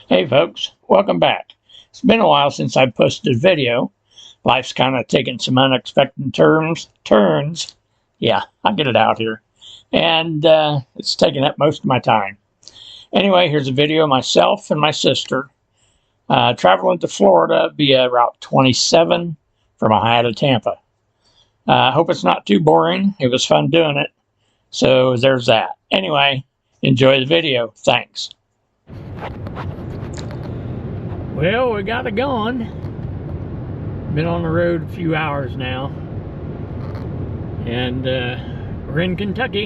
Hey folks, welcome back. It's been a while since I posted a video. Life's kind of taken some unexpected turns. Yeah, I'll get it out here. And it's taking up most of my time. Anyway, here's a video of myself and my sister traveling to Florida via Route 27 from Ohio to Tampa. I hope it's not too boring. It was fun doing it. So there's that. Anyway, enjoy the video. Thanks. Well, we got it going. Been on the road a few hours now. And we're in Kentucky.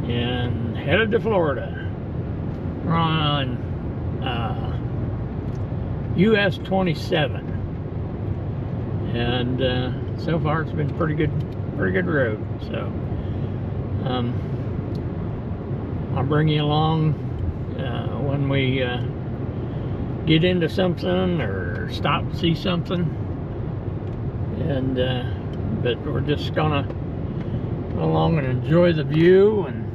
And headed to Florida. We're on US27. And so far it's been pretty good road. So I'll bring you along when we get into something or stop and see something. And but we're just gonna go along and enjoy the view and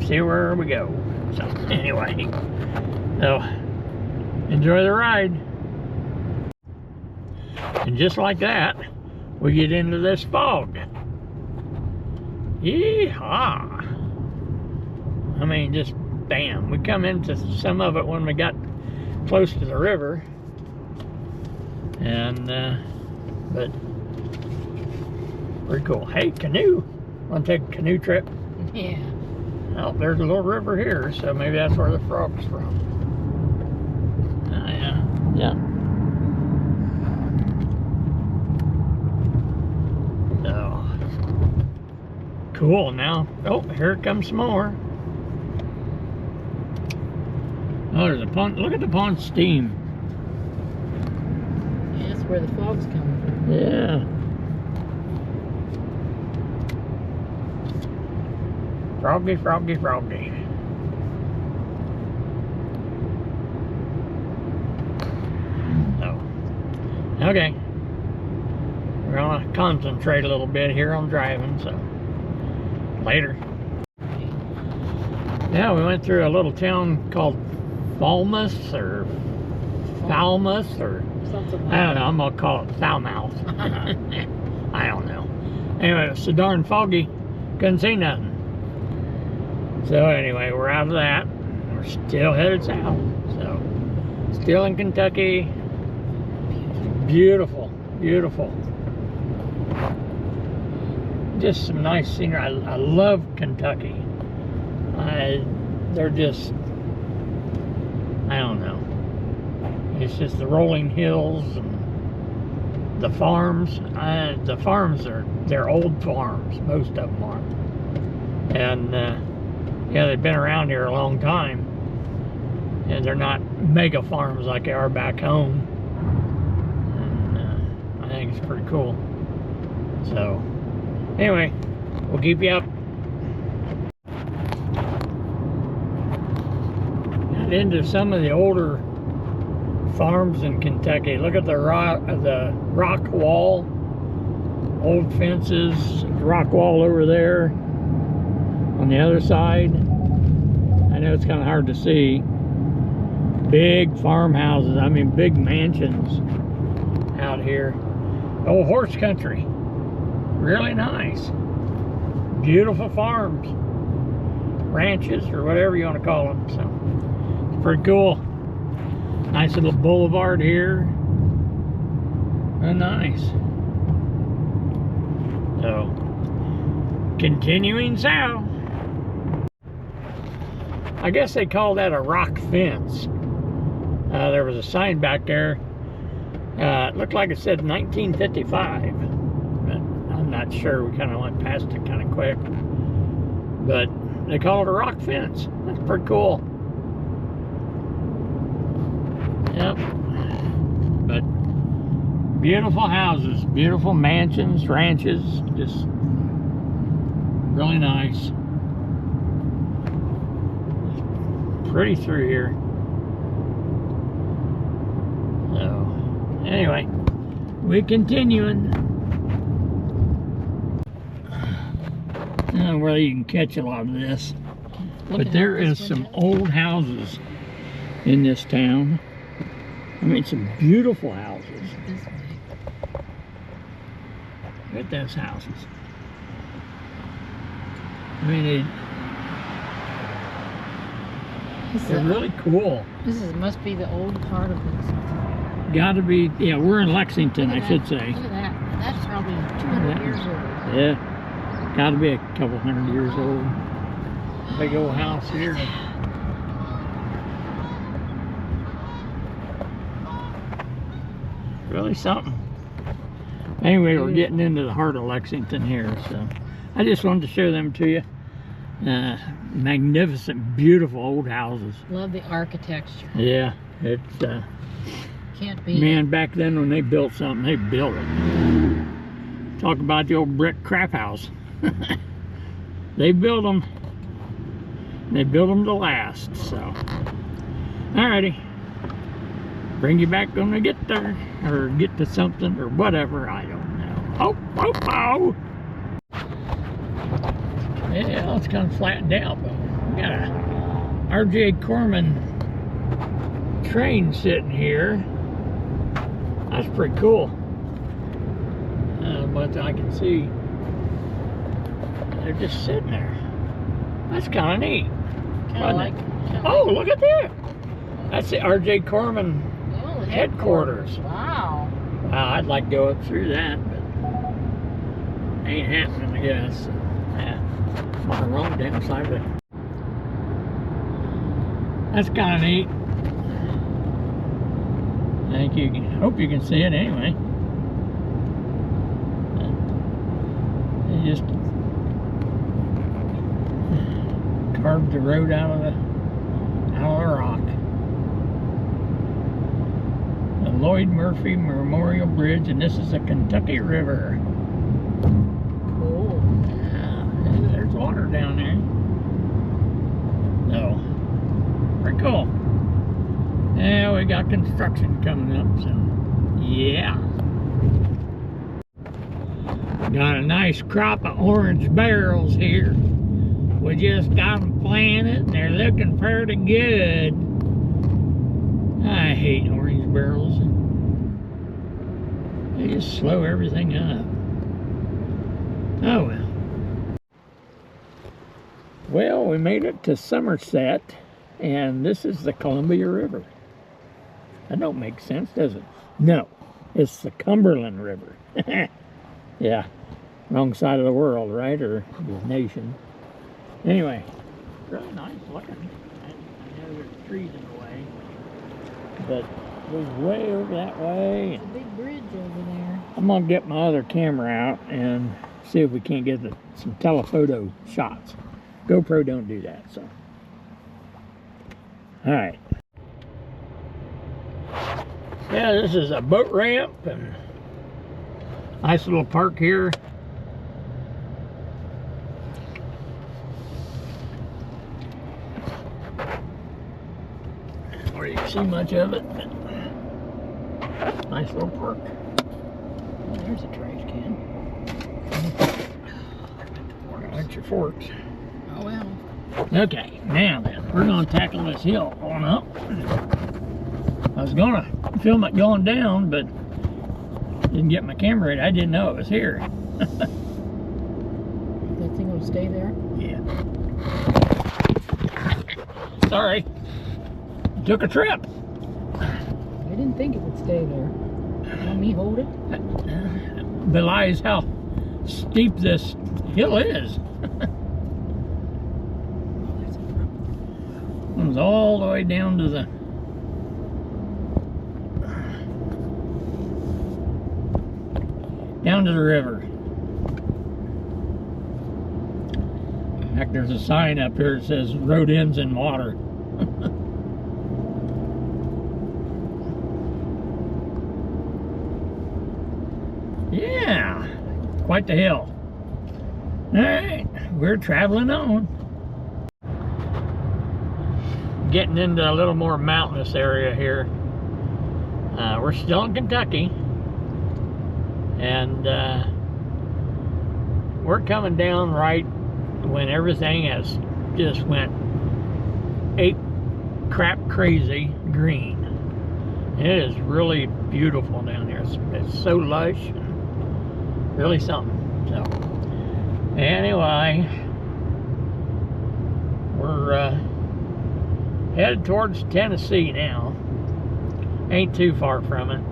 see where we go. So anyway, so enjoy the ride. And just like that, we get into this fog. Yeehaw! I mean, just bam. We come into some of it when we got close to the river. And, but, pretty cool. Hey, canoe. Want to take a canoe trip? Yeah. Well, there's a little river here, so maybe that's where the frog's from. Yeah. Yeah. So, cool. Now, oh, here comes some more. Oh, there's a pond. Look at the pond steam. Yeah, that's where the fog's coming from. Yeah. Froggy, froggy, froggy. Oh. Okay. We're gonna concentrate a little bit here on driving, so later. Yeah, we went through a little town called Falmouth or Falmouth or Something like I don't know. I'm gonna call it Falmouth. I don't know. Anyway, it's so darn foggy, couldn't see nothing. So anyway, we're out of that. We're still headed south. So still in Kentucky. Beautiful, beautiful. Just some nice scenery. I love Kentucky. They're just, I don't know. It's just the rolling hills and the farms. The farms they're old farms. Most of them are. And yeah, they've been around here a long time. And they're not mega farms like they are back home. And I think it's pretty cool. So anyway, we'll keep you up. Got into some of the older farms in Kentucky. Look at the rock wall, old fences, rock wall over there on the other side. I know it's kind of hard to see. Big farmhouses, I mean big mansions out here. Old horse country, really nice. Beautiful farms, ranches, or whatever you want to call them. So it's pretty cool. Nice little boulevard here. Very nice. So, continuing south. I guess they call that a rock fence. There was a sign back there. It looked like it said 1955. But I'm not sure. We kind of went past it kind of quick. But they call it a rock fence. That's pretty cool. Yep. But beautiful houses, beautiful mansions, ranches, just really nice. Pretty through here. So anyway, we're continuing. Where you can catch a lot of this. But there is some old houses in this town. I mean, some beautiful houses. Look at those houses. I mean, they're really cool. Must be the old part of Lexington. Gotta be, yeah, we're in Lexington, I should say. Look at that. That's probably 200 years old. Yeah. Gotta be a couple hundred years old. Big old house here. Really something. Anyway, we're getting into the heart of Lexington here, so I just wanted to show them to you. Magnificent, beautiful old houses. Love the architecture. Yeah, it's can't beat man, back then when they built something, they built it. Talk about the old brick crap house. They built them. They built them to last. So, alrighty. Bring you back when we get there, or get to something, or whatever. I don't know. Oh, oh, oh! Yeah, it's kind of flattened out, but we got a R.J. Corman train sitting here. That's pretty cool. But I can see they're just sitting there. That's kind of neat. Oh, look at that! That's the R.J. Corman headquarters. Wow. Wow, I'd like to go up through that, but ain't happening, I guess. Yeah, I'm on the wrong damn side of it. That's kind of neat. I think you can, hope you can see it anyway. They just carved the road out of the rock. The Lloyd Murphy Memorial Bridge, and this is the Kentucky River. Cool. There's water down there. So, pretty cool. Yeah, we got construction coming up, so yeah. Got a nice crop of orange barrels here. We just got them planted, and they're looking pretty good. I hate orange barrels. They just slow everything up. Oh well. Well, we made it to Somerset, and this is the Columbia River. That don't make sense, does it? No, it's the Cumberland River. Yeah, wrong side of the world, right? Or the nation. Anyway, really nice looking. I know there's trees in the way, but it goes way over that way. It's a big bridge over there. I'm gonna get my other camera out and see if we can't get some telephoto shots. GoPro don't do that, so. All right. Yeah, this is a boat ramp and nice little park here. Or you can see much of it. Nice little park. Oh, there's a trash can. That's your forks. Oh well. Okay, now then, we're gonna tackle this hill on up. I was gonna film it going down, but didn't get my camera ready. I didn't know it was here. That thing will stay there? Yeah. Sorry. Took a trip. I didn't think it would stay there. Let me hold it. Belies how steep this hill is. It was all the way down to the river. In fact, there's a sign up here that says road ends in water. Yeah, quite the hill. All right, we're traveling on. Getting into a little more mountainous area here. We're still in Kentucky, and we're coming down right when everything has just went ape crap crazy green. It is really beautiful down there. It's so lush and really something. So anyway, we're headed towards Tennessee now. Ain't too far from it.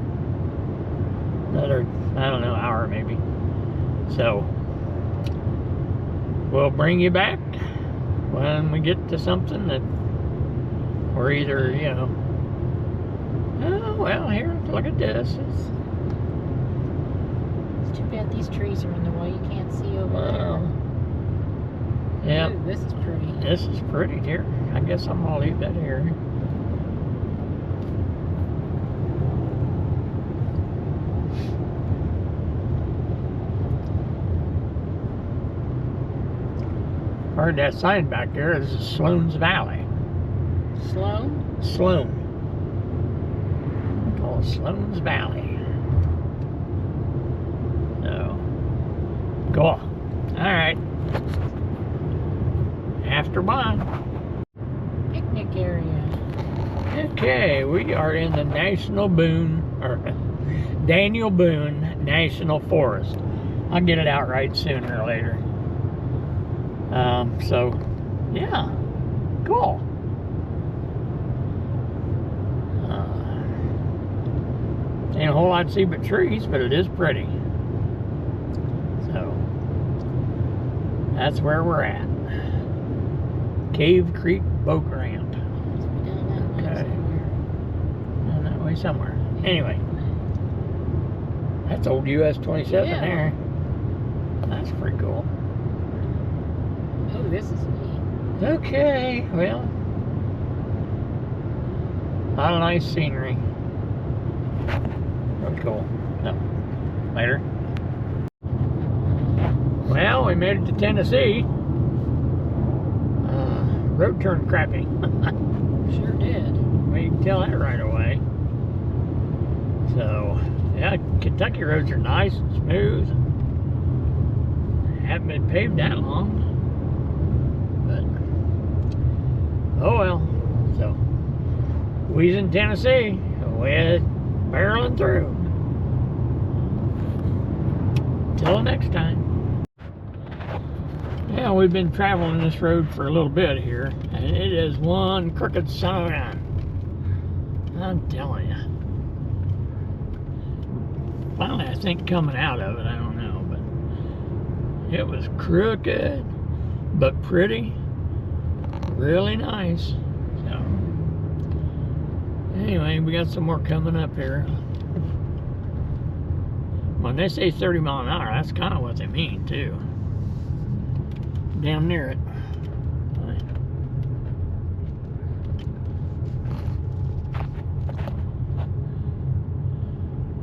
Another, I don't know, hour maybe. So we'll bring you back when we get to something that we're either, you know, oh, well, here, look at this. It's too bad these trees are in the way. You can't see over there. Yeah. Ooh, this is pretty. This is pretty here. I guess I'm gonna leave that here. Heard that sign back there is Sloan's Valley. Sloan? Sloan. Called Sloan's Valley. So, cool. Alright. After one. Picnic area. Okay, we are in the Daniel Boone National Forest. I'll get it out right sooner or later. So, yeah, cool. Ain't a whole lot to see but trees, but it is pretty. So, that's where we're at. Cave Creek Boat Ramp. Okay. Down that way somewhere. Anyway, that's old US27 there. That's pretty cool. Oh, this is neat. Okay, well, a lot of nice scenery. Real cool. So, later. Well, we made it to Tennessee. Road turned crappy. Sure did. Well, you can tell that right away. So, yeah, Kentucky roads are nice and smooth. Haven't been paved that long. Oh well, so we's in Tennessee, we're barreling through. Till next time. Yeah, we've been traveling this road for a little bit here, and it is one crooked son of a gun. I'm telling you. Finally, I think coming out of it, I don't know, but it was crooked, but pretty. Really nice. So, anyway, we got some more coming up here. When they say 30 mile an hour, that's kind of what they mean too. Down near it.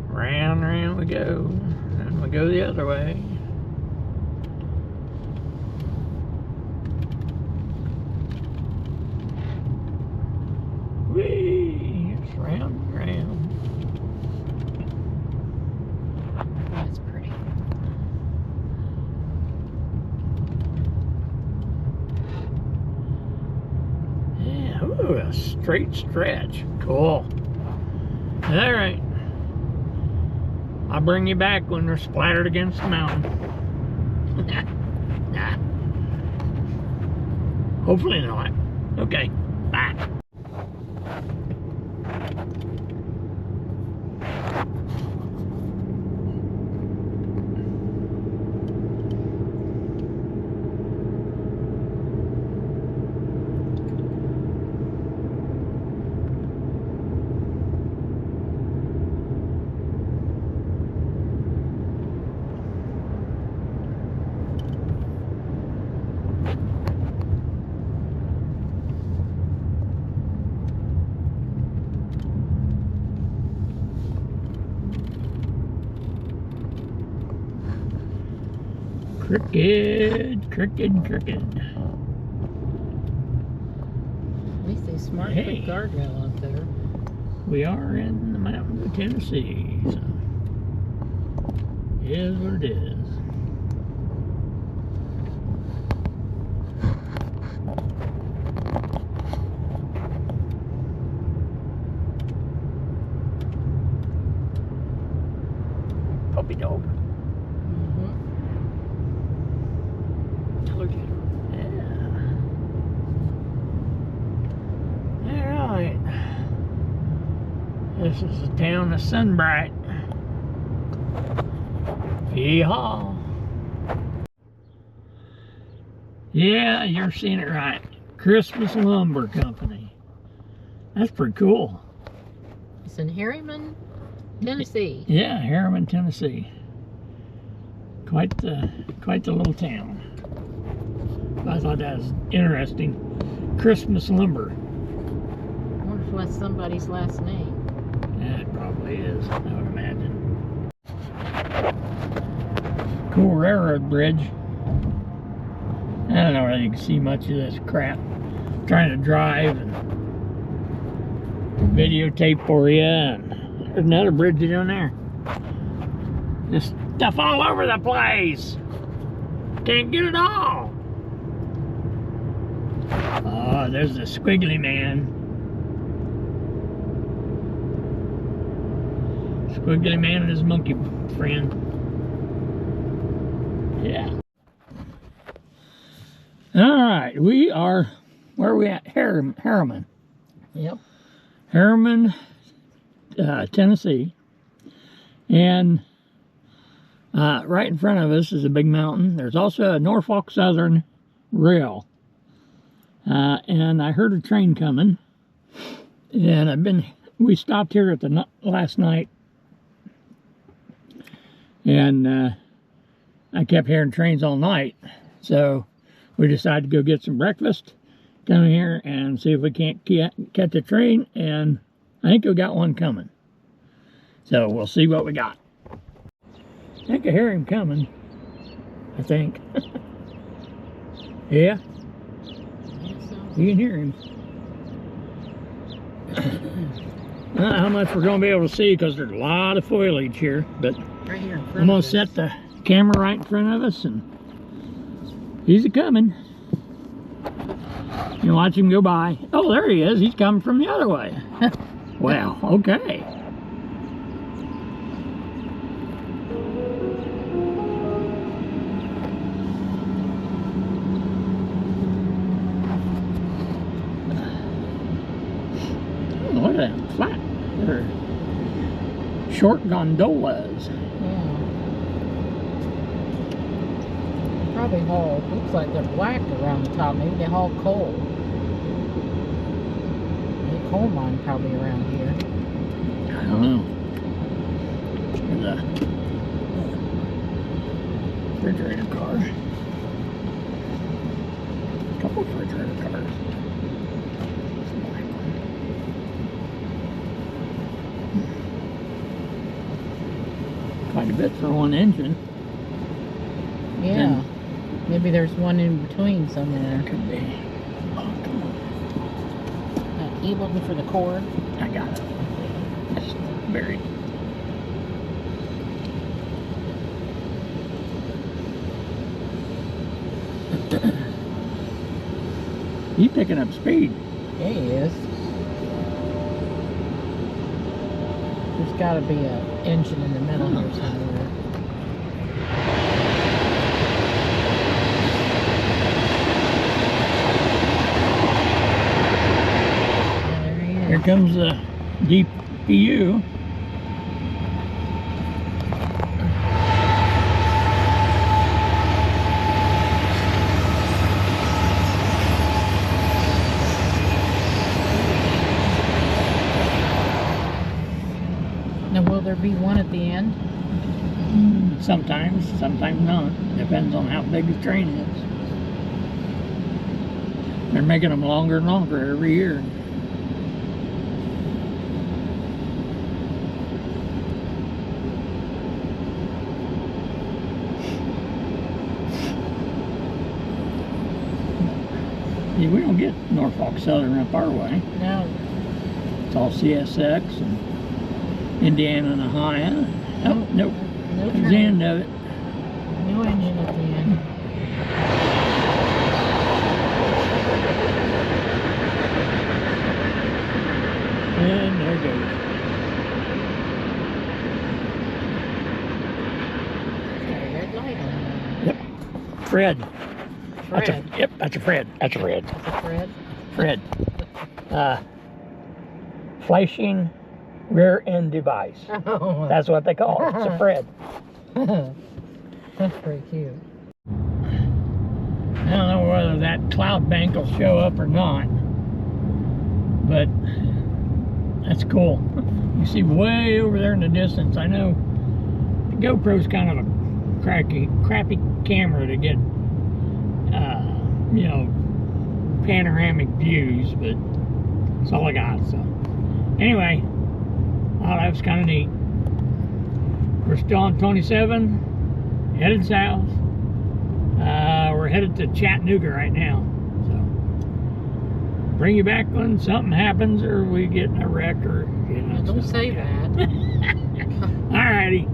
Round, round we go. And we go the other way. Whee! It's round and round. That's pretty. Yeah, ooh, a straight stretch. Cool. All right. I'll bring you back when they're splattered against the mountain. Nah. Hopefully not. Okay, bye. Crooked, crooked, crooked. At least they smart Hey. put guardrail up there. We are in the mountains of Tennessee, so it is what it is. This is the town of Sunbright. Yeehaw. Yeah, you're seeing it right. Christmas Lumber Company. That's pretty cool. It's in Harriman, Tennessee. Yeah, Harriman, Tennessee. Quite the little town. I thought that was interesting. Christmas Lumber. I wonder if that's somebody's last name. Yeah, it probably is, I would imagine. Cool railroad bridge. I don't know whether you can see much of this crap. I'm trying to drive and videotape for you. And there's another bridge down there. There's stuff all over the place. Can't get it all. Oh, there's the squiggly man. Squiggly man and his monkey friend. Yeah. All right, we are, where are we at? Harriman. Yep. Harriman, Tennessee. And right in front of us is a big mountain. There's also a Norfolk Southern rail. And I heard a train coming. And we stopped here at the last night. And I kept hearing trains all night. So we decided to go get some breakfast, come here and see if we can't catch a train, and I think we got one coming. So we'll see what we got. I think I hear him coming, I think. Yeah? You can hear him. I don't know how much we're going to be able to see because there's a lot of foliage here, but Right here in front I'm going of to set the camera right in front of us, and he's a-coming. You watch him go by. Oh, there he is. He's coming from the other way. Well, okay. Oh, look at that flat. They're short gondolas. Yeah. Probably haul, looks like they're black around the top. Maybe they haul coal. Maybe a coal mine probably around here. I don't know. There's a refrigerator car. A couple refrigerator cars. Quite a bit for one engine. Yeah. Maybe there's one in between somewhere. Could be. Oh, come on. You looking for the cord? I got it. It's buried. He's picking up speed. Yeah, he is. There's got to be an engine in the middle here somewhere. Yeah, there he is. Here comes the DPU. Now, will there be one at the end? Sometimes not. Depends on how big the train is. They're making them longer and longer every year. Yeah, we don't get Norfolk Southern up our way. No. It's all CSX and Indiana and Ohio. Oh, nope. No That's the train. end of it. No engine at the end. And there it goes. Got a red light on there. Yep. Fred. Fred. Yep, that's a Fred. That's a Fred. That's a Fred. Fred. Flashing rear end device. Oh. That's what they call it. It's a Fred. That's pretty cute. I don't know whether that cloud bank will show up or not, but that's cool. You see way over there in the distance. I know the GoPro's kind of a crappy camera to get, you know, panoramic views, but that's all I got. So anyway, oh, that was kind of neat. We're still on 27, headed south. We're headed to Chattanooga right now. So bring you back when something happens or we get in a wreck or, you know. Don't say that. Alrighty.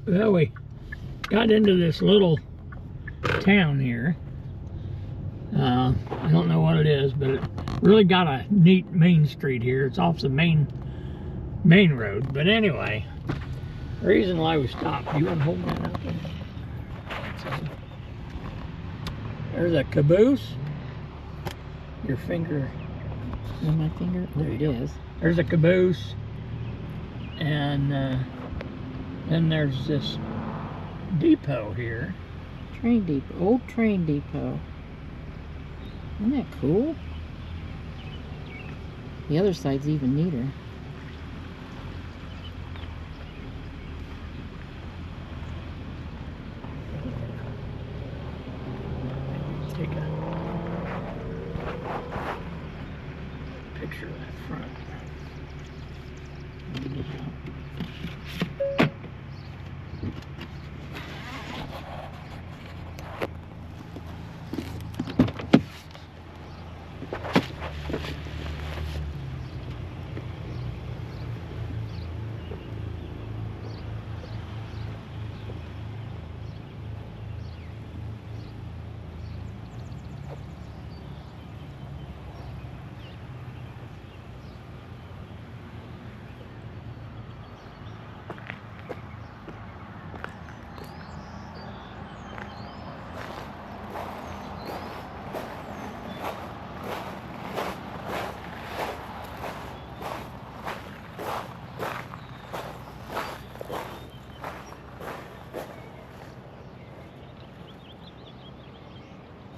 Well, we got into this little town here. I don't know what it is, but it really got a neat main street here. It's off the main road. But anyway, the reason why we stopped, you want to hold that up there? There's a caboose. Your finger. On my finger? There it is. There's a caboose. And then there's this depot here. Train depot. Old train depot. Isn't that cool? The other side's even neater. Take a picture of that front.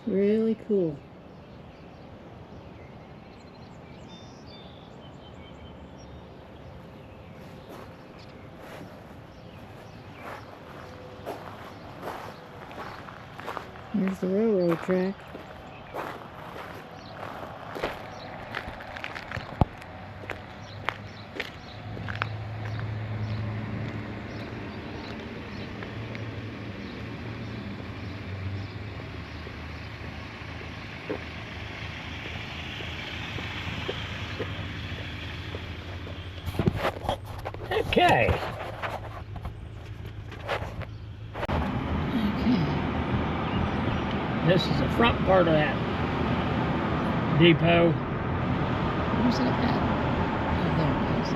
Really cool. Here's the railroad track. Okay. This is the front part of that depot. Where's that at? Oh, there it is.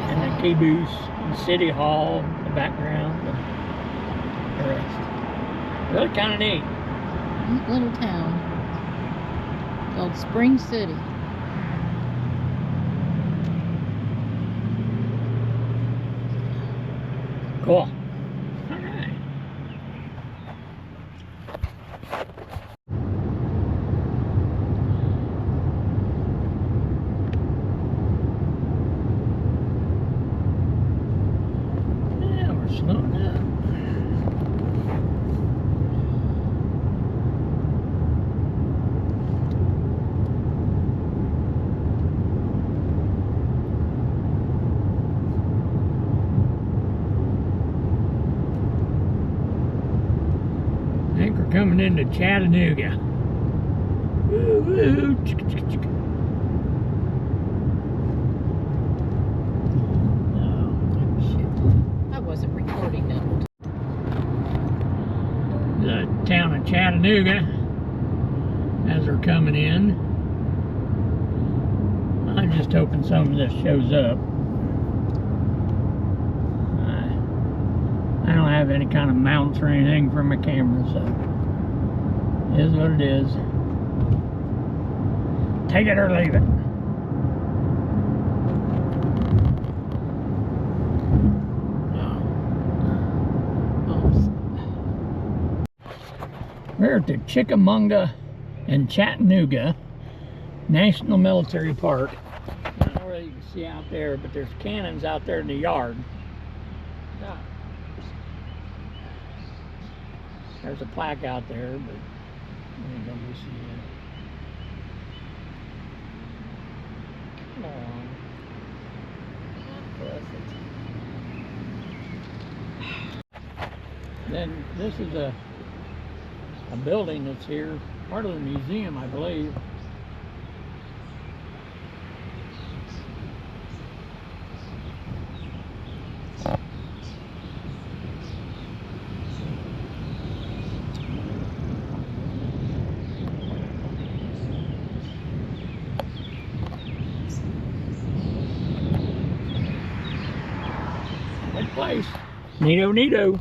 And the caboose, and City Hall in the background, and the rest. Really kind of neat. Neat little town called Spring City. Cool. All right. Yeah, we're slowing down. I think we're coming into Chattanooga. Woo woo. I wasn't recording them. The town of Chattanooga as we're coming in. I'm just hoping some of this shows up. I don't have any kind of mounts or anything for my camera, so it is what it is. Take it or leave it. We're at the Chickamauga and Chattanooga National Military Park. I don't know whether you can see out there, but there's cannons out there in the yard. Yeah. There's a plaque out there, but I ain't gonna be seeing it. Come on. Bless it. Then this is a building that's here, part of the museum, I believe. Good place. Neato.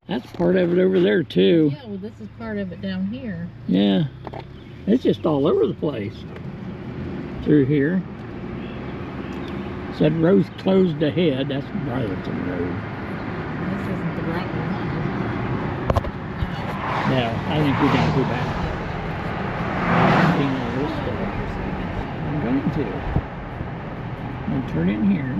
That's part of it over there too. Yeah, well, this is part of it down here. Yeah. It's just all over the place. Through here. Said road closed ahead. That's Brotherton Road. This isn't the right one. No, I think we gotta go back. Seen all this stuff. I'm going to. I'm gonna turn in here.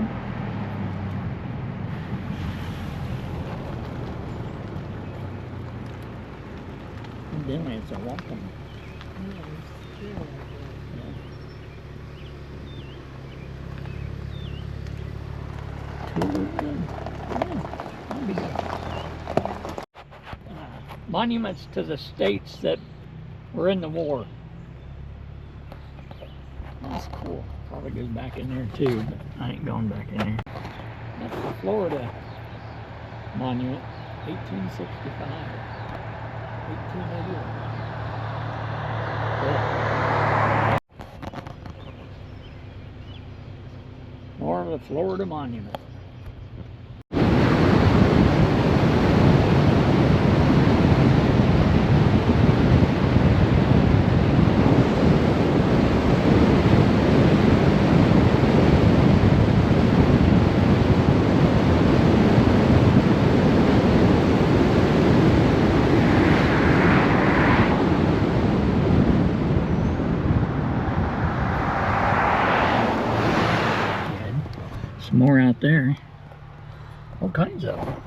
Then it's a welcome. Monuments to the states that were in the war. That's cool. Probably goes back in there too, but I ain't going back in there. That's the Florida monument, 1865. 1881. Cool. More of the Florida monument. More out there. All kinds of them.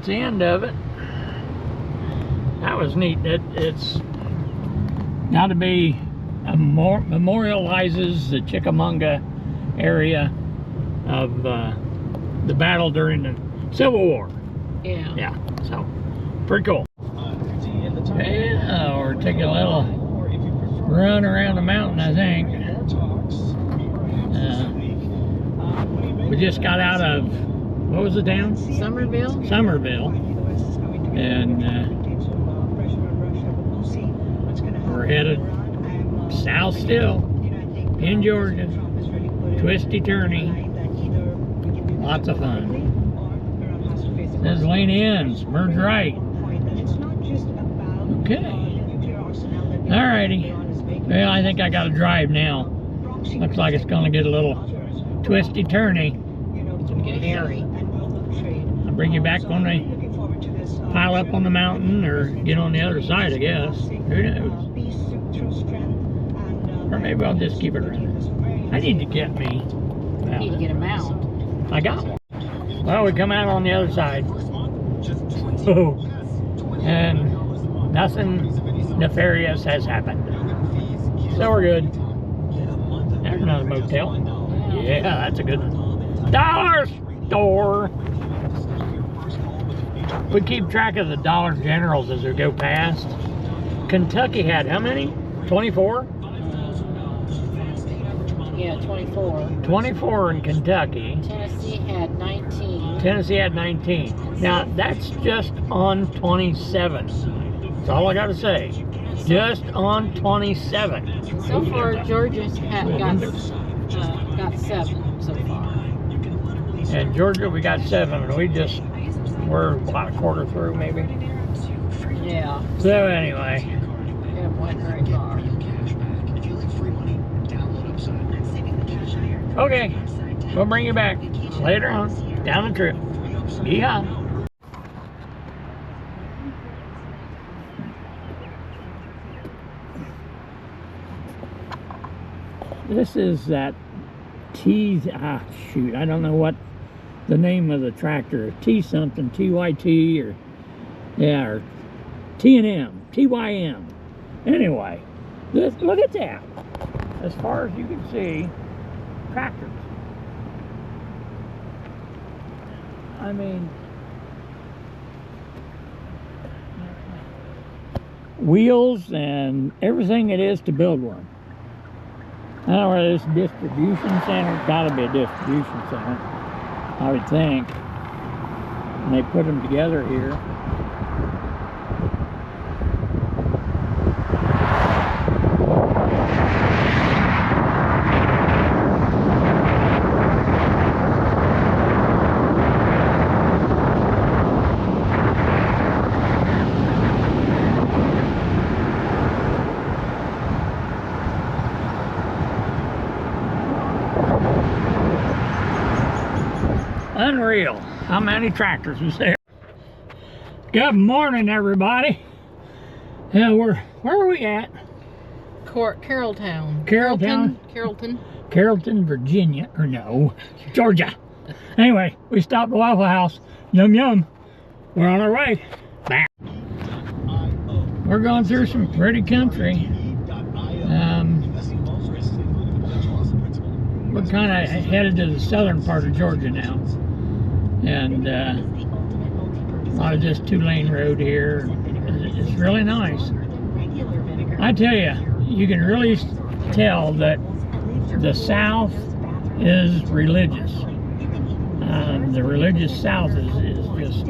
the end of it. That was neat. It's got to be memorializes the Chickamauga area of the battle during the Civil War. Yeah. Yeah, so pretty cool. Yeah, we're taking a little run around the mountain, I think. We just got out of, what was the town? Somerville. Somerville. And we're headed south still in Georgia. Twisty turny. Lots of fun. Says lane ends, merge right. Okay. Alrighty. Well, I think I gotta drive now. Looks like it's gonna get a little twisty turny. It's gonna get hairy. I'll bring you back when we pile up on the mountain or get on the other side, I guess. Who knows? Or maybe I'll just keep it running. I need to get me. You need to get a mount. I got one. Well, we come out on the other side. Oh. And nothing nefarious has happened. So we're good. There's another motel. Yeah, that's a good one. Dollar store. We keep track of the Dollar Generals as we go past. Kentucky had how many? 24? Yeah, 24. 24 in Kentucky. Tennessee had 19. Tennessee had 19. Now, that's just on 27. That's all I got to say. Just on 27. So far, Georgia's got 7 so far. And Georgia, we got 7. And we're about a quarter through, maybe. Yeah. So, anyway. We haven't went very far. Okay. We'll bring you back later on down the trip. Yeehaw. This is that shoot, I don't know what the name of the tractor is. T something, TYT or T&M, TYM. Anyway, look at that. As far as you can see, tractors. I mean, wheels and everything it is to build one. I don't know whether this distribution center, it's got to be a distribution center, I would think. And they put them together here. Unreal. How many tractors was there? Good morning, everybody. Yeah, where are we at? Carrolltown. Carrollton, Virginia. Or no, Georgia. Anyway, we stopped at Waffle House. Yum, yum. We're on our way back. We're going through some pretty country. We're kind of headed to the southern part of Georgia now. And a lot of just 2-lane road here. It's really nice. I tell you, you can really tell that the South is religious. The religious South is just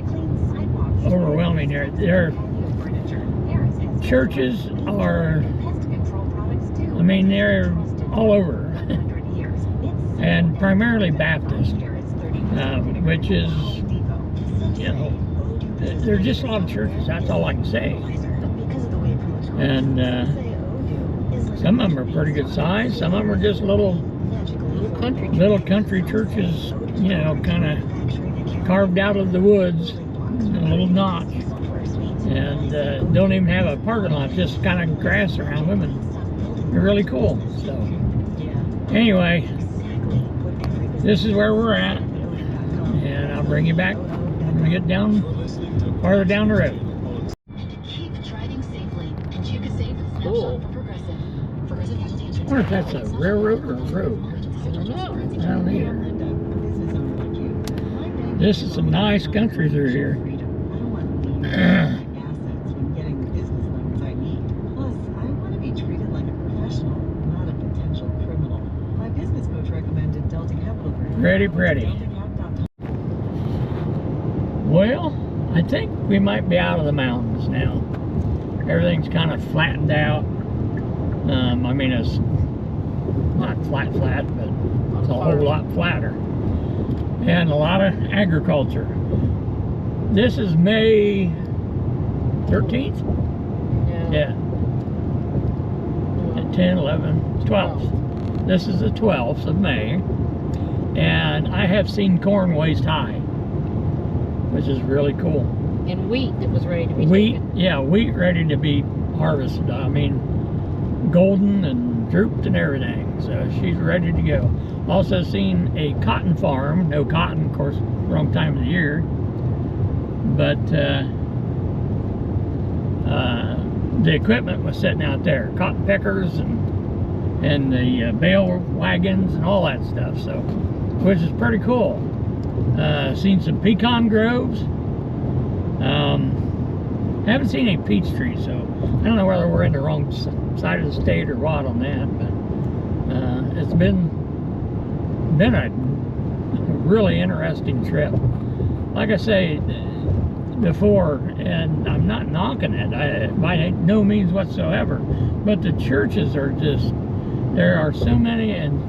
overwhelming. Their churches are, I mean, they're all over. And primarily Baptist. Which is, you know, there's just a lot of churches, that's all I can say. And some of them are pretty good size, some of them are just little country churches, you know, kind of carved out of the woods in a little notch. And don't even have a parking lot, just kind of grass around them, and they're really cool. So, anyway, this is where we're at. And I'll bring you back when when we get down farther down the road. Keep driving safely. You could save the Cool. snapshot for Progressive. Progressive has the I wonder if that's a railroad or a road. I don't know. I don't either. This is some nice country through here. Pretty. Well, I think we might be out of the mountains now. Everything's kind of flattened out. I mean, it's not flat, but it's a whole lot flatter. And a lot of agriculture. This is May 13th? Yeah. 10, 11, 12th. This is the 12th of May. And I have seen corn waist high, which is really cool. And wheat that was ready to be Wheat, taken. yeah, wheat ready to be harvested. I mean, golden and drooped and everything. So she's ready to go. Also seen a cotton farm. No cotton, of course, wrong time of the year. But the equipment was sitting out there. Cotton pickers and the bale wagons and all that stuff. So, which is pretty cool. Seen some pecan groves. Haven't seen any peach trees, so I don't know whether we're in the wrong side of the state or what on that, but it's been a really interesting trip. Like I say before, and I'm not knocking it by no means whatsoever, but the churches are just, there are so many, and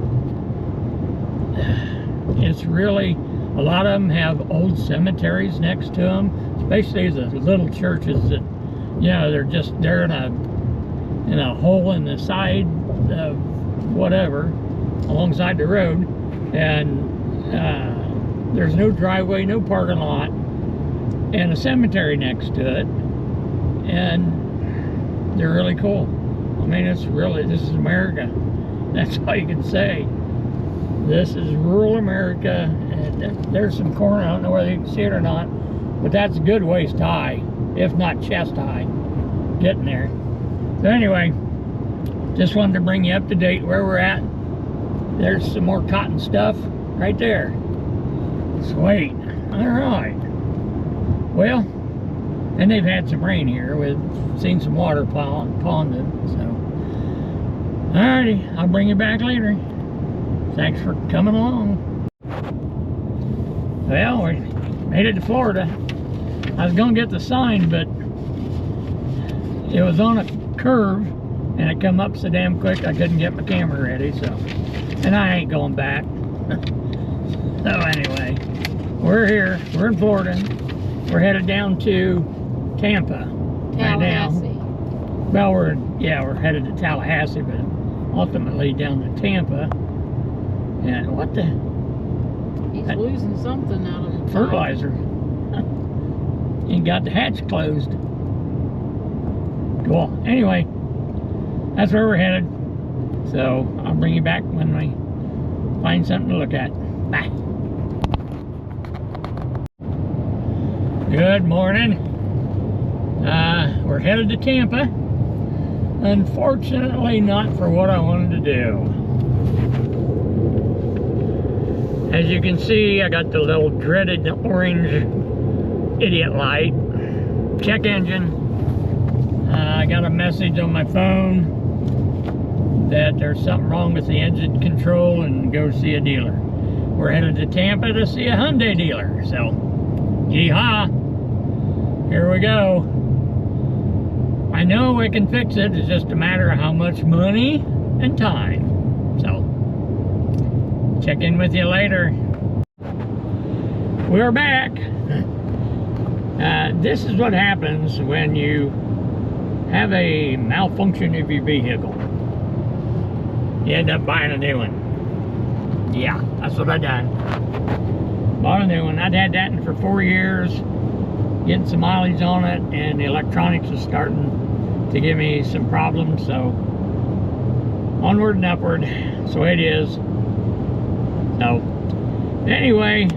it's really, a lot of them have old cemeteries next to them, especially the little churches that, you know, they're in a hole in the side of whatever, alongside the road, and there's no driveway, no parking lot, and a cemetery next to it, and they're really cool. I mean, this is America. That's all you can say. This is rural America, and there's some corn. I don't know whether you can see it or not, but that's a good waist high, if not chest high, getting there. So anyway, just wanted to bring you up to date where we're at. There's some more cotton stuff right there. Sweet. All right. Well, and they've had some rain here. We've seen some water ponded, so. Alrighty, I'll bring you back later. Thanks for coming along. Well, we made it to Florida. I was gonna get the sign, but it was on a curve and it come up so damn quick I couldn't get my camera ready, so. And I ain't going back. So anyway, we're here, we're in Florida. We're headed down to Tampa right now. Well, we're headed to Tallahassee, but ultimately down to Tampa. And what the? He's losing something out of the fertilizer. And got the hatch closed. Cool. Anyway, that's where we're headed. So I'll bring you back when we find something to look at. Bye. Good morning. We're headed to Tampa. Unfortunately, not for what I wanted to do. As you can see, I got the little dreaded orange idiot light. Check engine. I got a message on my phone that there's something wrong with the engine control and go see a dealer. We're headed to Tampa to see a Hyundai dealer. So, yee-haw. Here we go. I know we can fix it. It's just a matter of how much money and time. So, check in with you later. We're back. This is what happens when you have a malfunction of your vehicle. You end up buying a new one. Yeah, that's what I done. Bought a new one. I'd had that one for 4 years, getting some mileage on it, and the electronics was starting to give me some problems, so onward and upward. So it is. So anyway,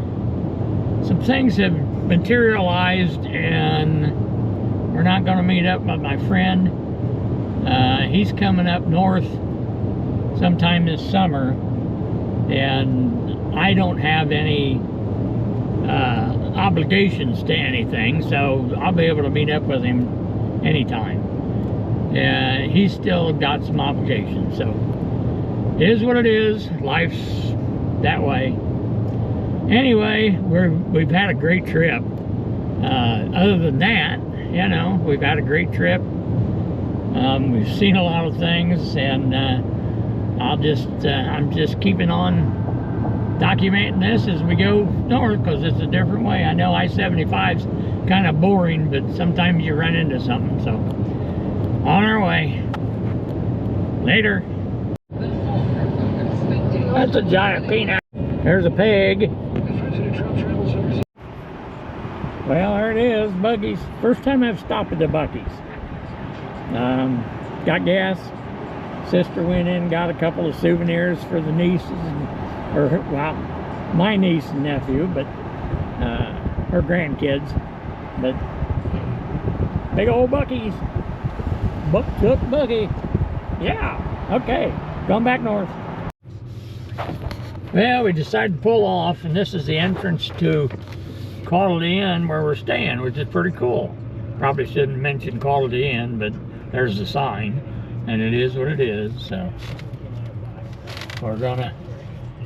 some things have materialized, and we're not going to meet up with my friend. He's coming up north sometime this summer, and I don't have any obligations to anything, so I'll be able to meet up with him anytime. He's still got some obligations, so it is what it is. Life's that way. Anyway, we've had a great trip. Other than that, you know, we've had a great trip. We've seen a lot of things, and I'm just keeping on documenting this as we go north, because it's a different way. I know I-75's kind of boring, but sometimes you run into something. So on our way. Later. That's a giant peanut. There's a pig. Well, there it is, Buc-ee's. First time I've stopped at the Buc-ee's. Got gas. Sister went in, got a couple of souvenirs for the nieces, well, my niece and nephew, but her grandkids. But big old Buc-ee's. Took Buc-ee. Yeah, okay, going back north. Well, we decided to pull off, and this is the entrance to Quality Inn where we're staying, which is pretty cool. Probably shouldn't mention Quality Inn, but there's the sign, and it is what it is. So we're gonna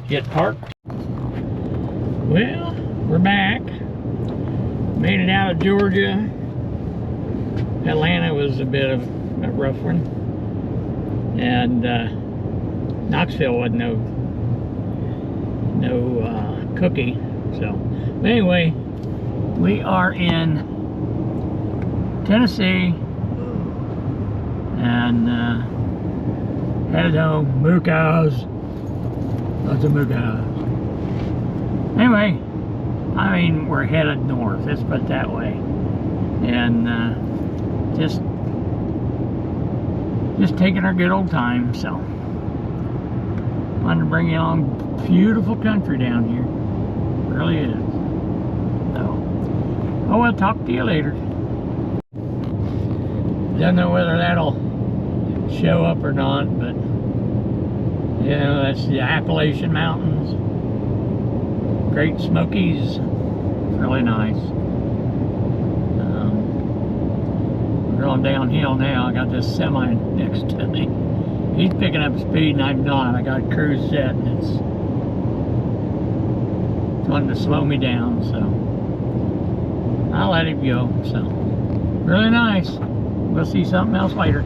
get parked. Well, we're back. Made it out of Georgia. Atlanta was a bit of a rough one, and Knoxville wasn't no cookie. So but anyway, we are in Tennessee, and headed home. Moo cows, lots of moo cows. Anyway, I mean, we're headed north, let's put it that way, and just taking our good old time. So wanted to bring you along. Beautiful country down here, it really is. So I'll talk to you later. Don't know whether that'll show up or not, but you know, that's the Appalachian Mountains, Great Smokies. Really nice. We're going downhill now. I got this semi next to me. He's picking up speed and I'm not. I got cruise set, and it's wanting to slow me down, so I'll let him go. So really nice. We'll see something else later.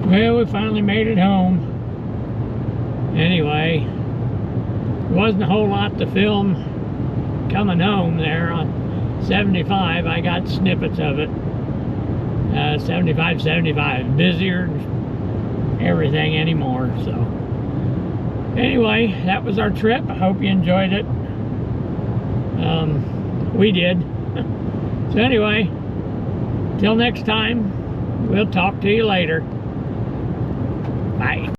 Well, we finally made it home. Anyway, there wasn't a whole lot to film coming home there on 75. I got snippets of it. 75, busier than everything anymore. So anyway, that was our trip. I hope you enjoyed it. We did. So anyway, till next time, we'll talk to you later.